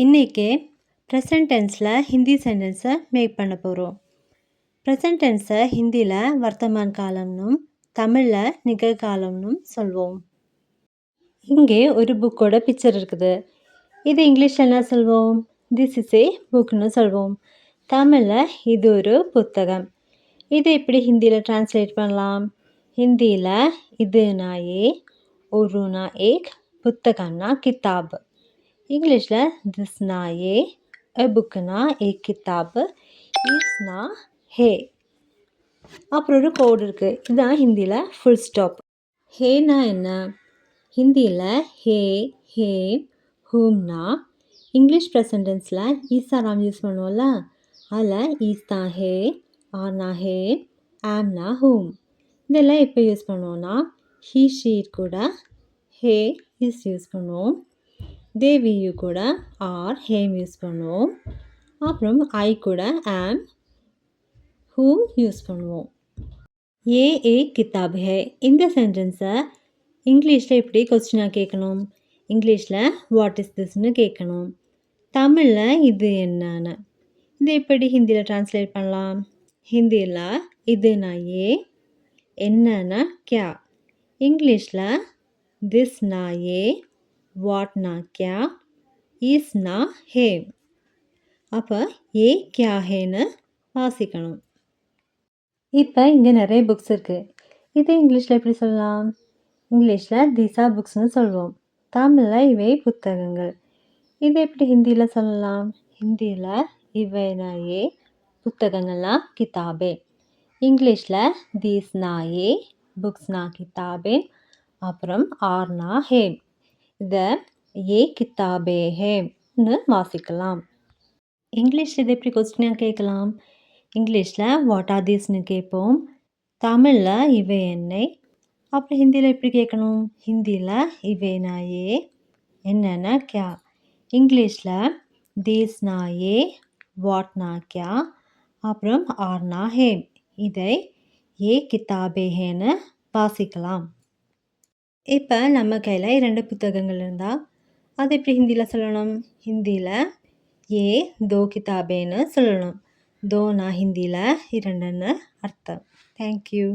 இன்னைக்கு ப்ரெசன்ட் டென்ஸில் ஹிந்தி சென்டென்ஸை மேக் பண்ண போகிறோம். ப்ரெசன்ட் டென்ஸை ஹிந்தியில் வர்த்தமான் காலம்னும் தமிழில் நிகழ்காலம்னும் சொல்வோம். இங்கே ஒரு புக்கோட பிக்சர் இருக்குது. இது இங்கிலீஷில் என்ன சொல்வோம்? திஸ் இஸ் ஏ புக்னு சொல்வோம். தமிழில் இது ஒரு புத்தகம். இது எப்படி ஹிந்தியில் ட்ரான்ஸ்லேட் பண்ணலாம்? ஹிந்தியில் இதுனா ஏ, உருனா ஏக், புத்தகம்னா கிதாப். இங்கிலீஷில் திஸ்னா ஏ, எ புக்குனா ஏ கிதாப், இஸ்னா ஹே. அப்புறம் ஒரு கோடு இருக்குது. இதுதான் ஹிந்தியில் ஃபுல் ஸ்டாப். ஹேனா என்ன? ஹிந்தியில் ஹே, ஹே, ஹூம்னா இங்கிலீஷ் ப்ரெசன்ட் டென்ஸில் ஈஸாராம் யூஸ் பண்ணுவோம்ல, அதில் ஈஸ்தா ஹே, ஆனா ஹே, ஆம்னா ஹூம். இதெல்லாம் எப்போ யூஸ் பண்ணுவோன்னா ஹீ ஷீட் கூட ஹே இஸ் யூஸ் பண்ணுவோம். தேவியு கூட ஆர் ஹேம் யூஸ் பண்ணுவோம். அப்புறம் ஐ கூட ஆம், ஹூம் யூஸ் பண்ணுவோம். ஏ ஏ கிதாப் ஹே இந்த சென்டென்ஸை இங்கிலீஷில் எப்படி கொஸ்டினாக கேட்கணும்? இங்கிலீஷில் வாட் இஸ் திஸ்ன்னு கேட்கணும். தமிழில் இது என்னன்னு. இது எப்படி ஹிந்தியில் ட்ரான்ஸ்லேட் பண்ணலாம்? ஹிந்தியில் இதுனா ஏ, என்னன்னா கியா. இங்கிலீஷில் திஸ்னா ஏ, வாட்னா கியா, ஈஸ்னா ஹே. அப்போ ஏ கியா ஹேன்னு வாசிக்கணும். இப்போ இங்கே நிறைய புக்ஸ் இருக்குது. இது இங்கிலீஷில் எப்படி சொல்லலாம்? இங்கிலீஷில் தீஸ் ஆர் புக்ஸ்னு சொல்லுவோம். தமிழில் இவை புத்தகங்கள். இது எப்படி ஹிந்தியில் சொல்லலாம்? ஹிந்தியில் இவைனா ஏ, புத்தகங்கள்னா கிதாபே. இங்கிலீஷில் தீஸ்னா ஏ, புக்ஸ்னா கிதாபே, அப்புறம் ஆர்னா ஹேம். இதை ஏ கிதாபே ஹேம்னு வாசிக்கலாம். இங்கிலீஷில் இது எப்படி கொஸ்டினாக கேட்கலாம்? இங்கிலீஷில் வாட் ஆர் தீஸ்னு கேட்போம். தமிழில் இவை என்னை. அப்புறம் ஹிந்தியில் எப்படி கேட்கணும்? ஹிந்தியில் இவைனா ஏ, என்னன்னா கியா. இங்கிலீஷில் தீஸ்னா ஏ, வாட்னா கியா, அப்புறம் ஆர்னா ஹேம். இதை ஏ கிதாபே ஹேன்னு வாசிக்கலாம். இப்போ நம்ம கையில் 2 புத்தகங்கள் இருந்தால் அது எப்படி ஹிந்தியில் சொல்லணும்? ஹிந்தியில் ஏ தோ கிதாபேன்னு சொல்லணும். தோனா ஹிந்தியில் 2ன்னு அர்த்தம். தேங்க்யூ.